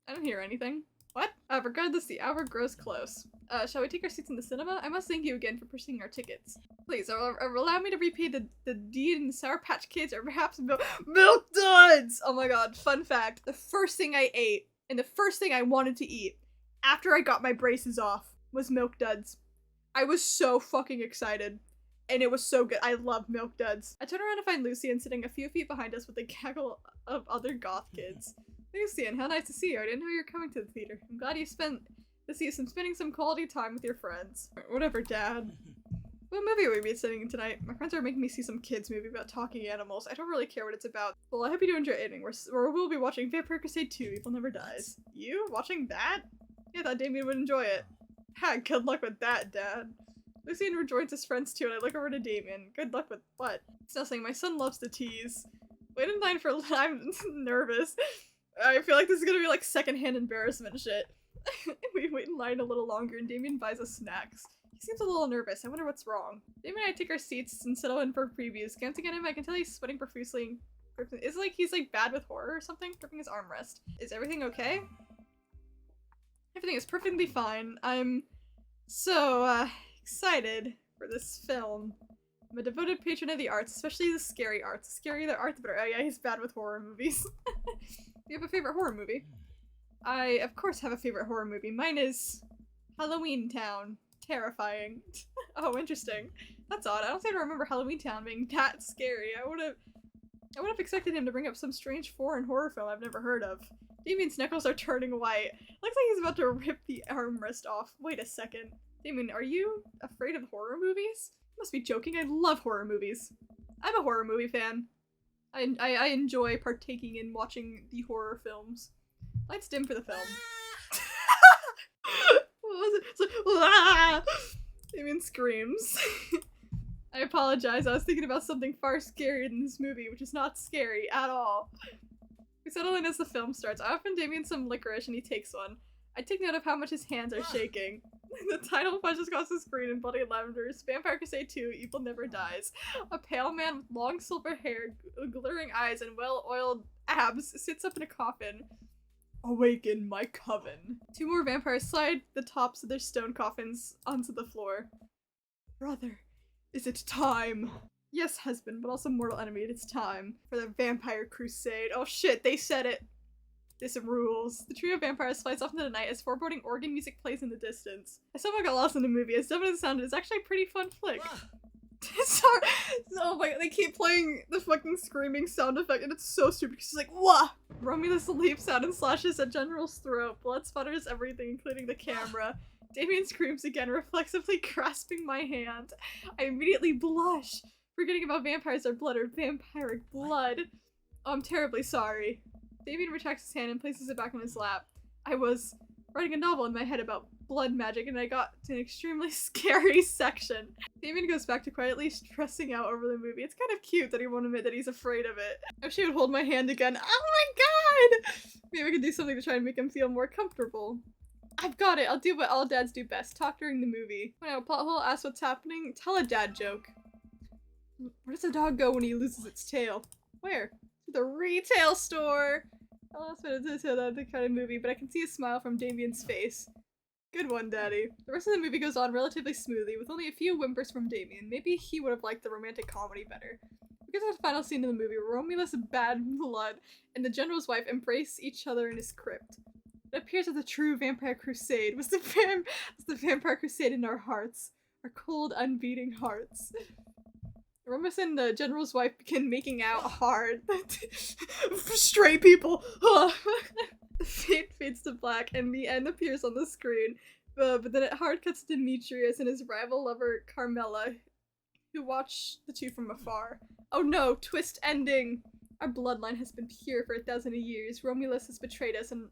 I don't hear anything. What? Regardless, the hour grows close. Shall we take our seats in the cinema? I must thank you again for purchasing our tickets. Please, allow me to repay the deed in Sour Patch Kids or perhaps Milk Duds! Oh my god, fun fact. The first thing I ate, and the first thing I wanted to eat, after I got my braces off, was Milk Duds. I was so fucking excited. And it was so good. I love Milk Duds. I turn around to find Lucian sitting a few feet behind us with a gaggle of other goth kids. Lucian, how nice to see you. I didn't know you were coming to the theater. I'm glad you spending some quality time with your friends. Whatever, Dad. What movie are we sitting in tonight? My friends are making me see some kids movie about talking animals. I don't really care what it's about. Well, I hope you do enjoy it. We'll be watching Vampire Crusade 2, Evil Never Dies. You? Watching that? Yeah, I thought Damien would enjoy it. Ha, good luck with that, Dad. Lucian rejoins his friends too, and I look over to Damien. Good luck with what? It's nothing. My son loves to tease. Wait in line for I'm nervous. I feel like this is gonna be like secondhand embarrassment shit. We wait in line a little longer and Damien buys us snacks. He seems a little nervous. I wonder what's wrong. Damien and I take our seats and settle in for previews. Glancing at him, I can tell he's sweating profusely. It's like he's like bad with horror or something, gripping his armrest. Is everything okay? Everything is perfectly fine. I'm so, excited for this film. I'm a devoted patron of the arts, especially the scary arts. The scarier the art, the better. Oh yeah, he's bad with horror movies. Do you have a favorite horror movie? I, of course, have a favorite horror movie. Mine is Halloween Town. Terrifying. Oh, interesting. That's odd. I don't seem to remember Halloween Town being that scary. I would have expected him to bring up some strange foreign horror film I've never heard of. Damien's knuckles are turning white. Looks like he's about to rip the armrest off. Wait a second. Damien, are you afraid of horror movies? You must be joking. I love horror movies. I'm a horror movie fan. I enjoy partaking in watching the horror films. Lights dim for the film. What was it? It's like, ah! Damien screams. I apologize. I was thinking about something far scarier than this movie, which is not scary at all. We settle in as the film starts. I offer Damien some licorice and he takes one. I take note of how much his hands are shaking. The title flashes across the screen in bloody letters. Vampire Crusade 2, Evil Never Dies. A pale man with long silver hair, glittering eyes, and well-oiled abs sits up in a coffin. Awaken my coven. Two more vampires slide the tops of their stone coffins onto the floor. Brother, is it time? Yes, husband, but also mortal enemy, it's time for the Vampire Crusade. Oh shit, they said it! This rules. The trio of vampires flies off into the night as foreboding organ music plays in the distance. I somehow got lost in the movie. As dumb as it sounded, it's actually a pretty fun flick. Sorry. Oh my god, they keep playing the fucking screaming sound effect and it's so stupid because she's like, wah! Romulus leaps out and slashes at General's throat. Blood sputters everything, including the camera. Damien screams again, reflexively grasping my hand. I immediately blush, forgetting about vampires are blood or vampiric blood. Oh, I'm terribly sorry. Damien retracts his hand and places it back on his lap. I was writing a novel in my head about blood magic and I got to an extremely scary section. Damien goes back to quietly stressing out over the movie. It's kind of cute that he won't admit that he's afraid of it. I wish he would hold my hand again. Oh my god! Maybe I could do something to try and make him feel more comfortable. I've got it. I'll do what all dads do best. Talk during the movie. When I have a plot hole, ask what's happening, tell a dad joke. Where does a dog go when he loses its tail? Where? To the retail store! Oh, that's what it is, the kind of movie, but I can see a smile from Damien's face. Good one, Daddy. The rest of the movie goes on relatively smoothly, with only a few whimpers from Damien. Maybe he would have liked the romantic comedy better. We get to the final scene of the movie, where Romulus, Bad Blood, and the General's wife embrace each other in his crypt. It appears that the true Vampire Crusade was the Vampire Crusade in our hearts. Our cold, unbeating hearts. Romulus and the General's wife begin making out hard. Stray people! The fade fades to black and the end appears on the screen. But then it hard cuts to Demetrius and his rival lover Carmela, who watch the two from afar. Oh no, twist ending! Our bloodline has been pure for 1,000 years. Romulus has betrayed us and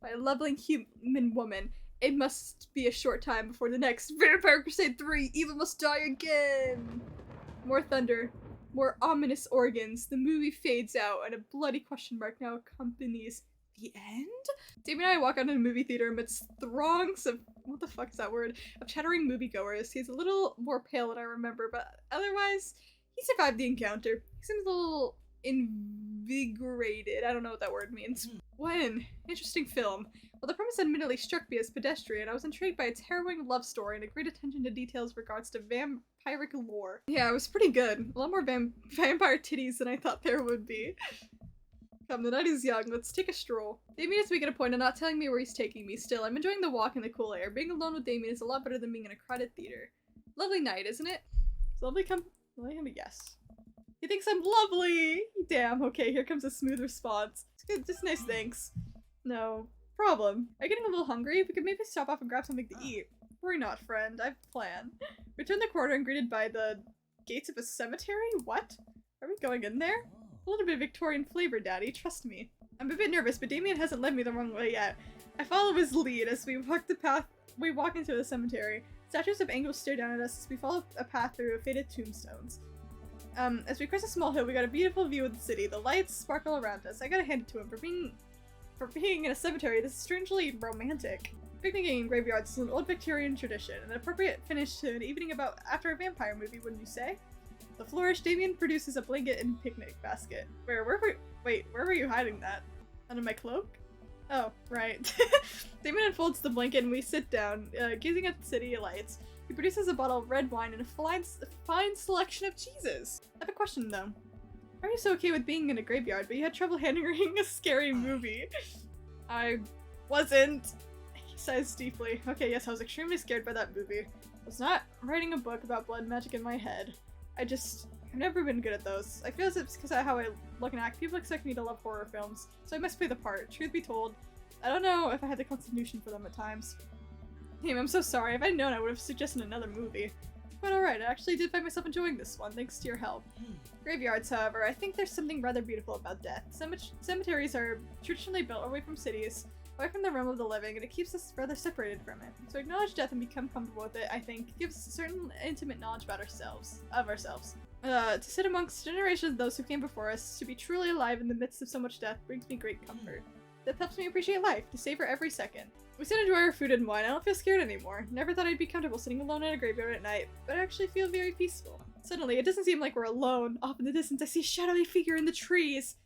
by a loving human woman. It must be a short time before the next Vampire Crusade 3, Evil must die again! More thunder, more ominous organs. The movie fades out and a bloody question mark now accompanies the end? Damien and I walk out of the movie theater amidst throngs of, what the fuck is that word? Of chattering moviegoers. He's a little more pale than I remember, but otherwise, he survived the encounter. He seems a little invigorated. I don't know what that word means. When? Interesting film. Well, the premise admittedly struck me as pedestrian. I was intrigued by its harrowing love story and a great attention to details regards to vampiric lore. Yeah, it was pretty good. A lot more vampire titties than I thought there would be. Come, the night is young. Let's take a stroll. Damien is making a point of not telling me where he's taking me. Still, I'm enjoying the walk in the cool air. Being alone with Damien is a lot better than being in a crowded theater. Lovely night, isn't it? It's lovely yes. He thinks I'm lovely! Damn, okay, here comes a smooth response. It's good, just nice thanks. No problem. Are you getting a little hungry? We could maybe stop off and grab something to eat. Worry not, friend. I have a plan. We turn the corner and greeted by the gates of a cemetery? What? Are we going in there? A little bit of Victorian flavor, Daddy. Trust me. I'm a bit nervous, but Damien hasn't led me the wrong way yet. I follow his lead as we walk the path. We walk into the cemetery. Statues of angels stare down at us as we follow a path through faded tombstones. As we cross a small hill, we got a beautiful view of the city. The lights sparkle around us. I gotta hand it to him for being in a cemetery. This is strangely romantic. Picnicking in graveyards is an old Victorian tradition, an appropriate finish to an evening after a vampire movie, wouldn't you say? The flourish, Damien produces a blanket and picnic basket. Where were you hiding that? Under my cloak? Oh, right. Damien unfolds the blanket and we sit down, gazing at the city lights. He produces a bottle of red wine and a fine selection of cheeses. I have a question though. Are you so okay with being in a graveyard, but you had trouble handling a scary movie? I wasn't. He sighs deeply. Okay, yes, I was extremely scared by that movie. I was not writing a book about blood magic in my head. I've never been good at those. I feel as if it's because of how I look and act. People expect me to love horror films, so I must play the part. Truth be told, I don't know if I had the constitution for them at times. Damn, I'm so sorry. If I'd known, I would have suggested another movie. But alright, I actually did find myself enjoying this one, thanks to your help. Graveyards, however, I think there's something rather beautiful about death. Cemeteries are traditionally built away from cities, away from the realm of the living, and it keeps us rather separated from it. To acknowledge death and become comfortable with it, I think, gives certain intimate knowledge about ourselves. To sit amongst generations of those who came before us, to be truly alive in the midst of so much death brings me great comfort. That helps me appreciate life, to savor every second. We sit and enjoy our food and wine. I don't feel scared anymore. Never thought I'd be comfortable sitting alone in a graveyard at night, but I actually feel very peaceful. Suddenly, it doesn't seem like we're alone. Off in the distance, I see a shadowy figure in the trees.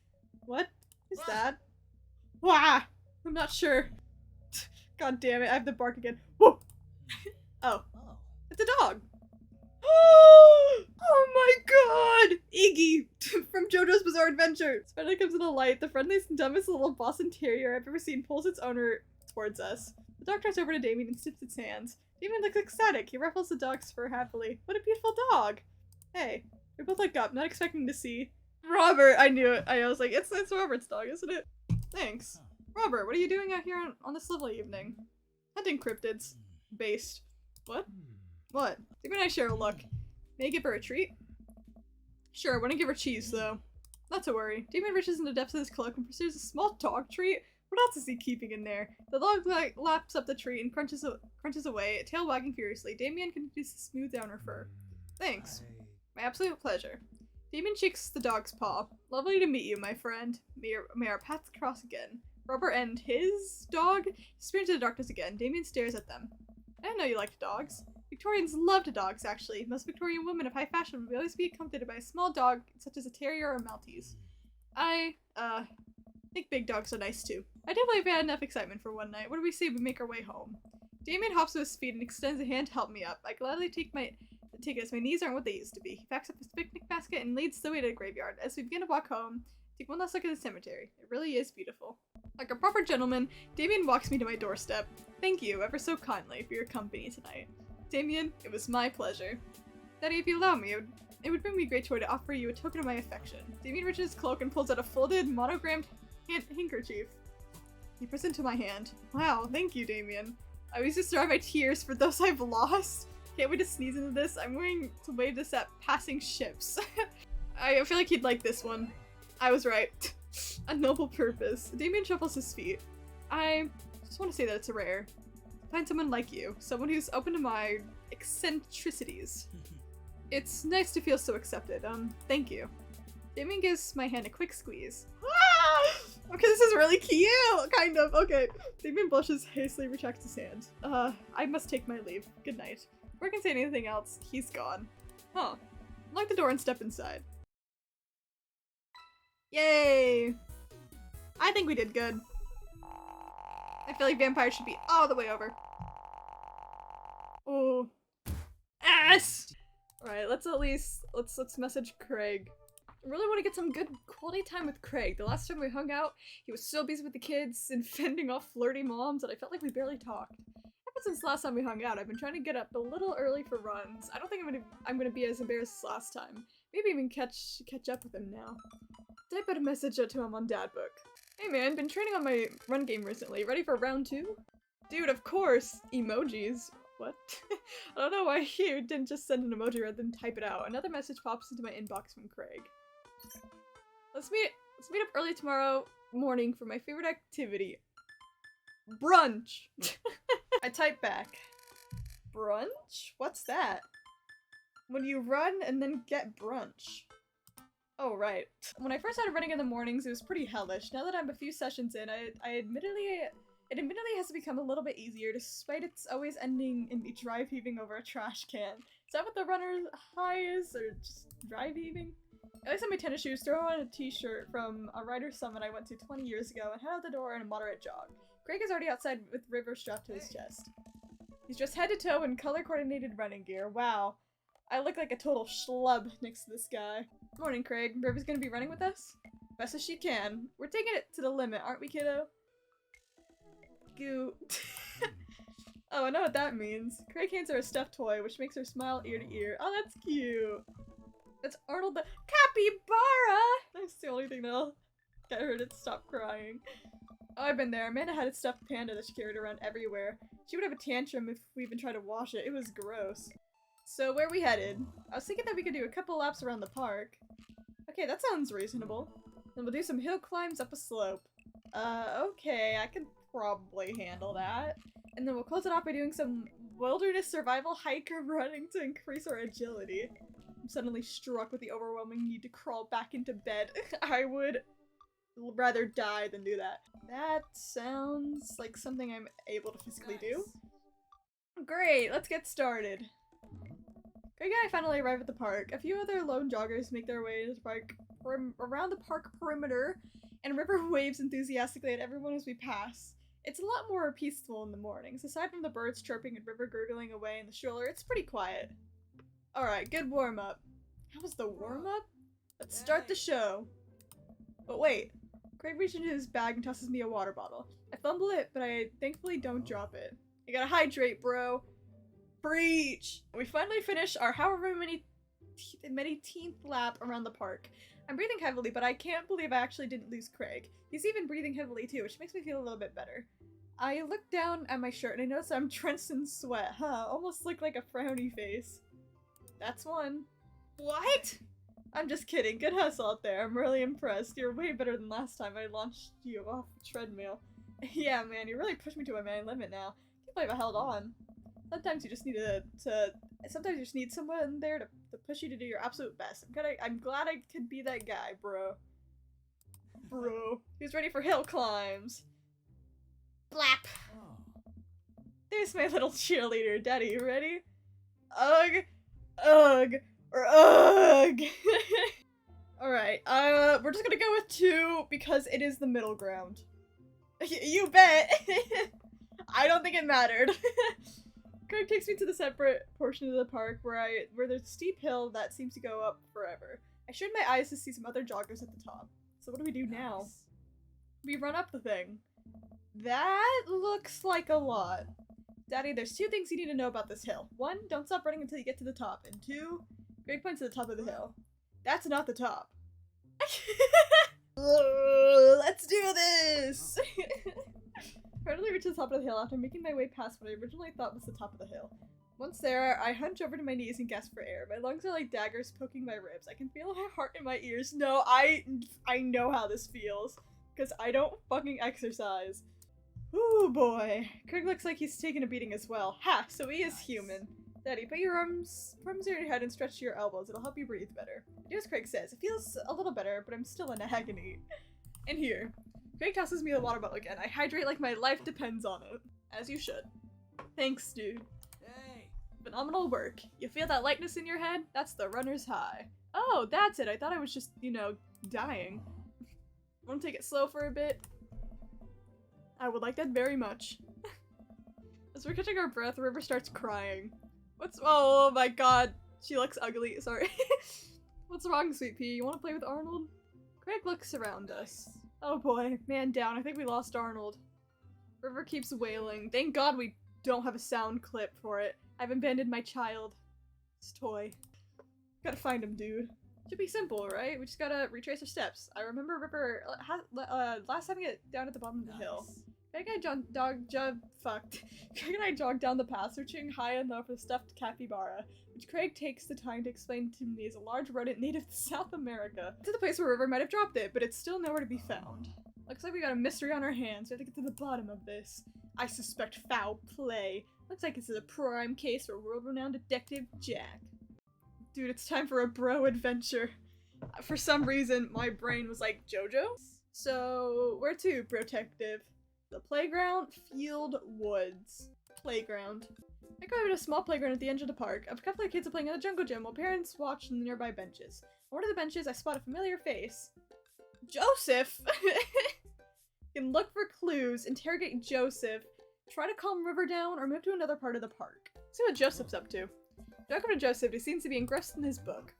What is that? Wah! I'm not sure. God damn it, I have to bark again. Whoa! Oh. It's a dog! Oh my god! Iggy! From JoJo's Bizarre Adventure! Finally comes to the light. The friendliest and dumbest little Boston Terrier I've ever seen pulls its owner towards us. The dog turns over to Damien and sniffs its hands. Damien looks ecstatic. He ruffles the dog's fur happily. What a beautiful dog! Hey. We both look up, not expecting to see Robert! I knew it. I was like, it's Robert's dog, isn't it? Thanks. Robert, what are you doing out here on this lovely evening? Hunting cryptids. Based. What? What? Damien and I share a look. May I give her a treat? Sure, I want to give her cheese, though. Not to worry. Damien reaches into the depths of his cloak and pursues a small dog treat. What else is he keeping in there? The dog laps up the treat and crunches away, tail wagging furiously. Damien continues to smooth down her fur. Thanks. My absolute pleasure. Damien shakes the dog's paw. Lovely to meet you, my friend. May our paths cross again. Robert and his dog disappear into the darkness again. Damien stares at them. I didn't know you liked dogs. Victorians loved dogs, actually. Most Victorian women of high fashion would always be accompanied by a small dog, such as a terrier or a Maltese. I think big dogs are nice too. I definitely have had enough excitement for one night. What do we say we make our way home? Damien hops to his feet and extends a hand to help me up. I gladly take it as my knees aren't what they used to be. He packs up his picnic basket and leads the way to the graveyard. As we begin to walk home, take one last look at the cemetery. It really is beautiful. Like a proper gentleman, Damien walks me to my doorstep. Thank you ever so kindly for your company tonight. Damien, it was my pleasure. Daddy, if you allow me, it would bring me great joy to offer you a token of my affection. Damien reaches his cloak and pulls out a folded, monogrammed handkerchief. He puts it into my hand. Wow, thank you, Damien. I always just dry my tears for those I've lost. Can't wait to sneeze into this. I'm going to wave this at passing ships. I feel like he'd like this one. I was right. A noble purpose. Damien shuffles his feet. I just want to say that it's rare. Find someone like you. Someone who's open to my eccentricities. It's nice to feel so accepted. Thank you. Damien gives my hand a quick squeeze. Ah! Okay, this is really cute! Kind of. Okay. Damien blushes, hastily retracts his hand. I must take my leave. Good night. Before I can say anything else, he's gone. Huh. Lock the door and step inside. Yay! I think we did good. I feel like vampires should be all the way over. Oh. Yes! Alright, let's message Craig. I really want to get some good quality time with Craig. The last time we hung out, he was so busy with the kids and fending off flirty moms that I felt like we barely talked. Ever since the last time we hung out, I've been trying to get up a little early for runs. I don't think I'm gonna be as embarrassed as last time. Maybe even catch up with him now. Type out a message to him on Dadbook. Hey man, been training on my run game recently. Ready for round 2? Dude, of course! Emojis. What? I don't know why you didn't just send an emoji rather than type it out. Another message pops into my inbox from Craig. Let's meet up early tomorrow morning for my favorite activity. Brunch! I type back. Brunch? What's that? When you run and then get brunch. Oh, right. When I first started running in the mornings, it was pretty hellish. Now that I'm a few sessions in, it admittedly has become a little bit easier, despite its always ending in me drive heaving over a trash can. Is that what the runner's high is, or just drive heaving? I lace on my tennis shoes, throw on a t-shirt from a Rider Summit I went to 20 years ago, and head out the door in a moderate jog. Craig is already outside with River strapped to his chest. He's dressed head to toe in color-coordinated running gear. Wow. I look like a total schlub next to this guy. Morning, Craig. River's gonna be running with us? Best as she can. We're taking it to the limit, aren't we, kiddo? Goo. Oh, I know what that means. Craig hands her a stuffed toy, which makes her smile ear to ear. Oh, that's cute. That's Arnold the capybara! That's the only thing that'll get her to stop crying. Oh, I've been there. Amanda had a stuffed panda that she carried around everywhere. She would have a tantrum if we even tried to wash it. It was gross. So, where are we headed? I was thinking that we could do a couple laps around the park. Okay, that sounds reasonable. Then we'll do some hill climbs up a slope. Okay, I can probably handle that. And then we'll close it off by doing some wilderness survival hike or running to increase our agility. I'm suddenly struck with the overwhelming need to crawl back into bed. I would rather die than do that. That sounds like something I'm able to physically do. Great, let's get started. Greg and I finally arrive at the park. A few other lone joggers make their way to the park around the park perimeter, and River waves enthusiastically at everyone as we pass. It's a lot more peaceful in the mornings. Aside from the birds chirping and River gurgling away in the stroller, it's pretty quiet. Alright, good warm-up. How was the warm-up? Let's start the show. But wait. Craig reaches into his bag and tosses me a water bottle. I fumble it, but I thankfully don't drop it. You gotta hydrate, bro. Preach! We finally finish our however many teenth lap around the park. I'm breathing heavily, but I can't believe I actually didn't lose Craig. He's even breathing heavily too, which makes me feel a little bit better. I look down at my shirt and I notice I'm drenched in sweat. Almost look like a frowny face. That's one. What? I'm just kidding. Good hustle out there. I'm really impressed. You're way better than last time I launched you off the treadmill. Yeah, man, you really pushed me to my limit now. Can't believe I held on. Sometimes you just need sometimes you just need someone there to push you to do your absolute best. I'm glad I could be that guy, bro. Bro. Who's ready for hill climbs? Blap! There's my little cheerleader. Daddy, you ready? Ugh! Ugh! Or ugh! Alright, we're just gonna go with 2 because it is the middle ground. You bet! I don't think it mattered. Craig takes me to the separate portion of the park where there's a steep hill that seems to go up forever. I strain my eyes to see some other joggers at the top. So what do we do now? We run up the thing. That looks like a lot. Daddy, there's 2 things you need to know about this hill. 1, don't stop running until you get to the top. And 2, Greg points to the top of the hill. That's not the top. Let's do this! Finally reach the top of the hill after making my way past what I originally thought was the top of the hill. Once there, I hunch over to my knees and gasp for air. My lungs are like daggers poking my ribs. I can feel my heart in my ears. No, I know how this feels. Because I don't fucking exercise. Ooh boy. Craig looks like he's taking a beating as well. Ha! So he is human. Daddy, put your arms on your head and stretch to your elbows. It'll help you breathe better. Do as Craig says. It feels a little better, but I'm still in agony. And here. Craig tosses me the water bottle again. I hydrate like my life depends on it. As you should. Thanks, dude.
Hey.
Phenomenal work. You feel that lightness in your head? That's the runner's high. Oh, that's it. I thought I was just, you know, dying. Wanna take it slow for a bit? I would like that very much. As we're catching our breath, River starts crying. Oh my god. She looks ugly. Sorry. What's wrong, Sweet Pea? You wanna play with Arnold? Craig looks around us. Oh boy, man down. I think we lost Arnold. River keeps wailing. Thank God we don't have a sound clip for it. I've abandoned my child. This toy. Gotta find him, dude. Should be simple, right? We just gotta retrace our steps. I remember River last time we get down at the bottom of the hill. Craig and I jogged down the path, searching high and low for the stuffed capybara, which Craig takes the time to explain to me is a large rodent native to South America. To the place where River might have dropped it, but it's still nowhere to be found. Looks like we got a mystery on our hands. We have to get to the bottom of this. I suspect foul play. Looks like this is a prime case for world-renowned detective Jack. Dude, it's time for a bro adventure. For some reason, my brain was like, JoJo? So, where to, protective? The playground, field, woods. Playground. I go to a small playground at the edge of the park. A couple of kids are playing in the jungle gym while parents watch in the nearby benches. On one of the benches, I spot a familiar face. Joseph! You can look for clues, interrogate Joseph, Try to calm River down or move to another part of the park. See what Joseph's up to. Welcome to Joseph. He seems to be engrossed in his book.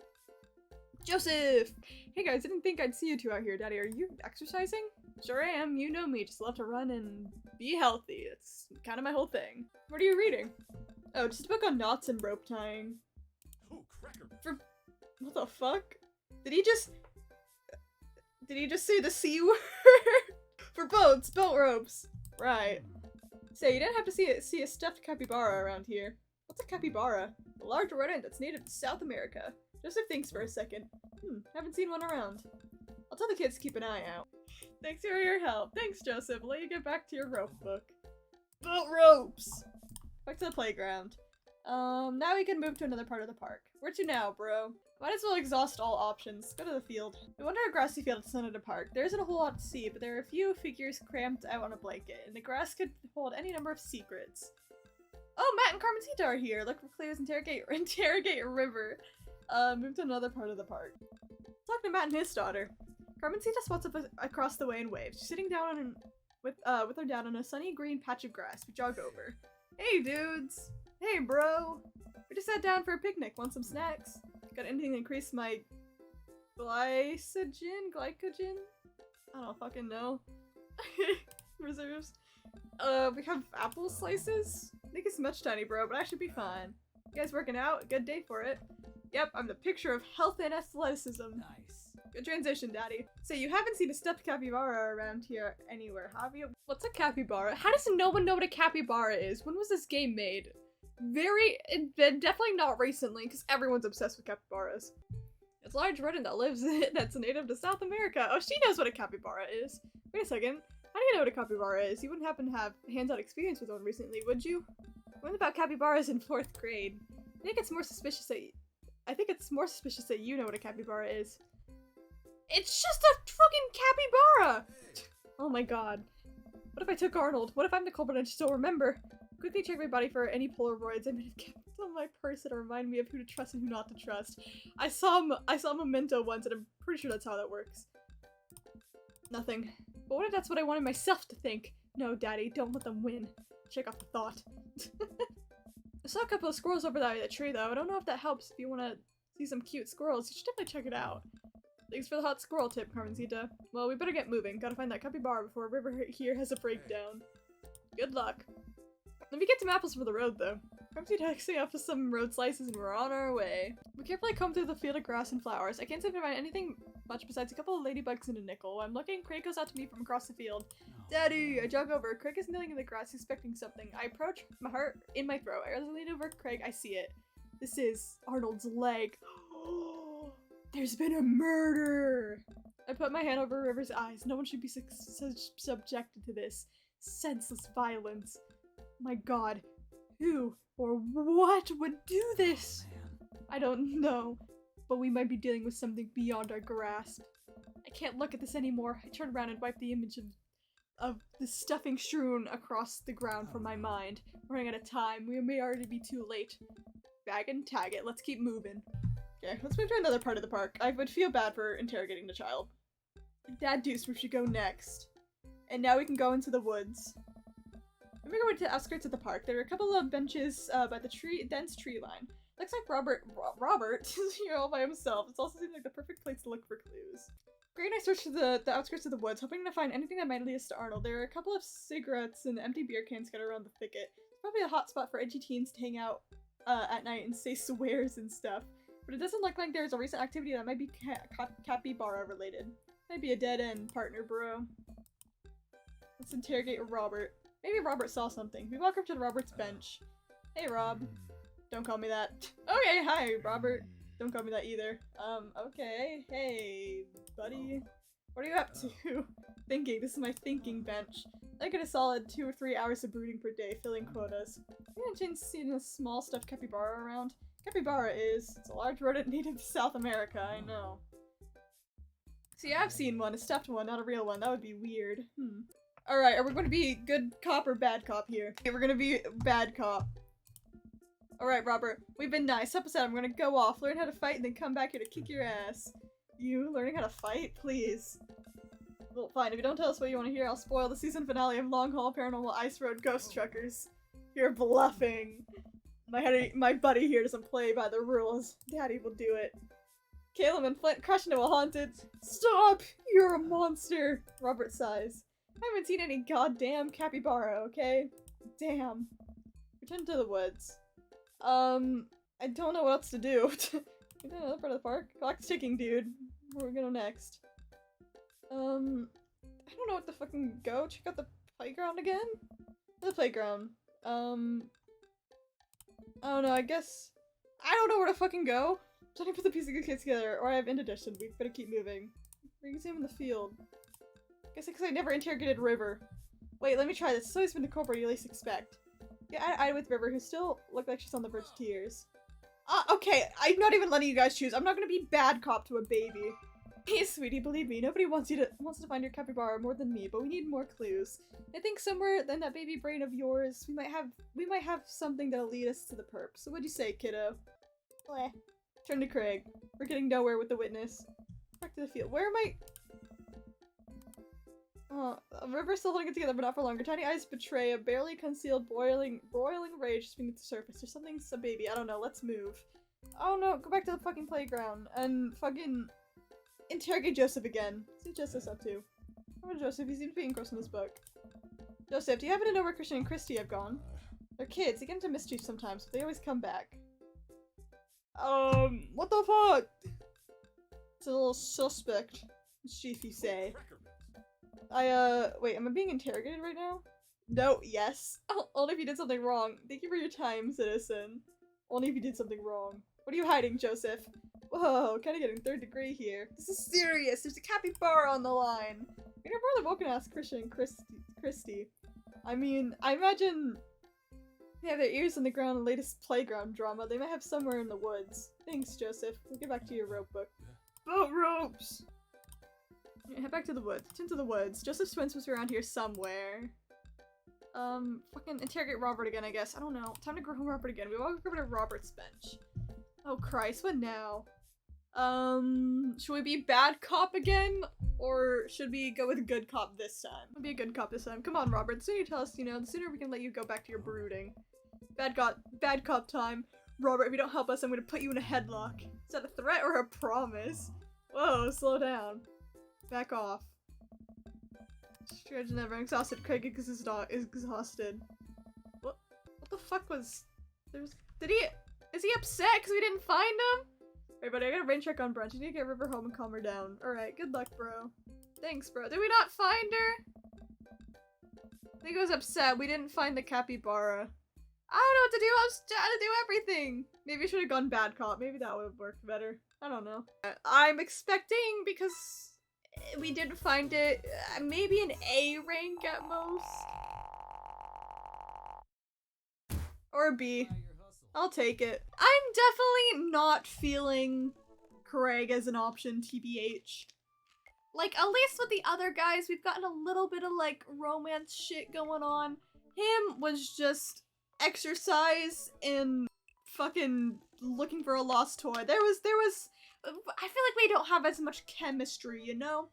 Joseph! Hey guys, didn't think I'd see you two out here. Daddy, are you exercising? Sure am. You know me. Just love to run and be healthy. It's kind of my whole thing. What are you reading? Oh, just a book on knots and rope tying.
Oh, cracker.
For... What the fuck? Did he just say the C word? For boats, boat ropes. Right. Say, you didn't have to see a stuffed capybara around here. What's a capybara? A large rodent that's native to South America. Joseph thinks for a second. Haven't seen one around. I'll tell the kids to keep an eye out. Thanks for your help. Thanks, Joseph. I'll let you get back to your rope book. Boat ropes! Back to the playground. Now we can move to another part of the park. Where to now, bro? Might as well exhaust all options. Go to the field. We wander a grassy field at the center of the park. There isn't a whole lot to see, but there are a few figures cramped out on a blanket, and the grass could hold any number of secrets. Oh, Matt and Carmencita are here. Look for clues, interrogate River. Move to another part of the park. Talk to Matt and his daughter. Carmencita spots up across the way and waves. She's sitting down with her dad on a sunny green patch of grass. We jog over. Hey, dudes. Hey, bro. We just sat down for a picnic. Want some snacks? Got anything to increase my glycogen? I don't fucking know. Reserves. We have apple slices? I think it's much tiny, bro, but I should be fine. You guys working out? Good day for it. Yep, I'm the picture of health and athleticism.
Nice.
Good transition, Daddy. So you haven't seen a stuffed capybara around here anywhere, have you? What's a capybara? How does no one know what a capybara is? When was this game made? Definitely not recently, because everyone's obsessed with capybaras. It's a large rodent that lives that's native to South America. Oh, she knows what a capybara is. Wait a second. How do you know what a capybara is? You wouldn't happen to have hands-on experience with one recently, would you? I learned about capybaras in 4th grade. I think it's more suspicious that you know what a capybara is. It's just a fucking capybara! Oh my god. What if I took Arnold? What if I'm the culprit and I just don't remember? Quickly check my body for any Polaroids. I might have kept on my purse to remind me of who to trust and who not to trust. I saw Memento once and I'm pretty sure that's how that works. Nothing. But what if that's what I wanted myself to think? No, Daddy, don't let them win. Check off the thought. I saw a couple of squirrels over there by the tree, though. I don't know if that helps. If you want to see some cute squirrels, you should definitely check it out. Thanks for the hot squirrel tip, Carmencita. Well, we better get moving. Gotta find that capybara before River here has a breakdown. Good luck. Let me get some apples for the road, though. Carmencita takes me off to some road slices and we're on our way. We carefully comb through the field of grass and flowers. I can't seem to find anything much besides a couple of ladybugs and a nickel. I'm looking. Craig goes out to me from across the field. Daddy! I jog over. Craig is kneeling in the grass expecting something. I approach, my heart in my throat. I lean over Craig. I see it. This is Arnold's leg. There's been a murder! I put my hand over River's eyes. No one should be subjected to this senseless violence. My god. Who or what would do this? I don't know, but we might be dealing with something beyond our grasp. I can't look at this anymore. I turn around and wipe the image of the stuffing strewn across the ground from my mind. Running out of time. We may already be too late. Bag and tag it. Let's keep moving. Okay, let's move to another part of the park. I would feel bad for interrogating the child. Dad Deuce, where should we go next? And now we can go into the woods. When we go into the outskirts of the park, there are a couple of benches by the dense tree line. Looks like Robert is here all by himself. It also seems like the perfect place to look for clues. Gray and I searched the outskirts of the woods, hoping to find anything that might lead us to Arnold. There are a couple of cigarettes and empty beer cans scattered around the thicket. It's probably a hot spot for edgy teens to hang out at night and say swears and stuff. But it doesn't look like there's a recent activity that might be capybara related. Might be a dead end, partner bro. Let's interrogate Robert. Maybe Robert saw something. We walk up to Robert's bench. Hey Rob. Don't call me that. Okay, hi Robert. Don't call me that either. Okay. Hey, buddy. What are you up to? Thinking. This is my thinking bench. I get a solid 2 or 3 hours of brooding per day, filling quotas. You mentioned seeing a small stuffed capybara around? Capybara it's a large rodent native to South America, I know. See, I've seen one, a stuffed one, not a real one. That would be weird. Alright, are we going to be good cop or bad cop here? Okay, we're gonna be bad cop. Alright, Robert, we've been nice. Help us out. I'm gonna go off, learn how to fight, and then come back here to kick your ass. You learning how to fight? Please. Well, fine, if you don't tell us what you want to hear, I'll spoil the season finale of Long Haul Paranormal Ice Road Ghost Truckers. You're bluffing. My buddy here doesn't play by the rules. Daddy will do it. Caleb and Flint crash into a haunted. Stop! You're a monster! Robert sighs. I haven't seen any goddamn capybara, okay? Damn. Return to the woods. I don't know what else to do. Get to another part of the park? Clock's ticking, dude. Where are we going next? I don't know what to fucking go. Check out the playground again? The playground. I don't know, I guess... I don't know where to fucking go. I'm trying to put the pieces of the kids together, or I have indigestion. We better keep moving. Re-examine the field. Guess because I never interrogated River. Wait, let me try this. It's always been the culprit you least expect. Yeah, I with River, who still looked like she's on the verge of tears. Okay, I'm not even letting you guys choose. I'm not gonna be bad cop to a baby. Hey, sweetie, believe me, nobody wants to find your capybara more than me, but we need more clues. I think somewhere in that baby brain of yours, we might have something that'll lead us to the perp. So what'd you say, kiddo? Bleh. Turn to Craig. We're getting nowhere with the witness. Back to the field. Where am I? River's still holding it together, but not for longer. Tiny eyes betray a barely concealed broiling rage just beneath the surface. There's something, some baby. I don't know. Let's move. Oh no, go back to the fucking playground and fucking interrogate Joseph again. See what Joseph's up to. Come on, Joseph. He seems to be engrossed in this book. Joseph, do you happen to know where Christian and Christy have gone? They're kids. They get into mischief sometimes, but they always come back. What the fuck? It's a little suspect. Mischief, you say. Wait, am I being interrogated right now? No, yes. Oh, only if you did something wrong. Thank you for your time, citizen. Only if you did something wrong. What are you hiding, Joseph? Whoa, kinda getting third degree here. This is serious. There's a capybara on the line. You're more than welcome to ask Christian and Christy. I mean, I imagine they have their ears on the ground in the latest playground drama. They might have somewhere in the woods. Thanks, Joseph. We'll get back to your rope book. Boat ropes! Yeah, head back to the woods. Into the woods. Joseph Swins was around here somewhere. Fucking interrogate Robert again, I guess. I don't know. Time to go home Robert again. We walk over to Robert's bench. Oh Christ, what now? Should we be bad cop again? Or should we go with good cop this time? I'll be a good cop this time. Come on, Robert. The sooner you tell us, the sooner we can let you go back to your brooding. Bad cop time. Robert, if you don't help us, I'm gonna put you in a headlock. Is that a threat or a promise? Whoa, slow down. Back off. Stretch never exhausted. Craig is exhausted. What the fuck was... Is he upset because we didn't find him? Hey buddy, I got a rain check on brunch. You need to get River home and calm her down. Alright, good luck, bro. Thanks, bro. Did we not find her? I think I was upset. We didn't find the capybara. I don't know what to do. I was trying to do everything. Maybe I should have gone bad cop. Maybe that would have worked better. I don't know. I'm expecting, because we didn't find it, maybe an A rank at most. Or a B. I'll take it. I'm definitely not feeling Craig as an option, TBH. Like, at least with the other guys, we've gotten a little bit of, like, romance shit going on. Him was just exercise and fucking looking for a lost toy. There was I feel like we don't have as much chemistry, you know?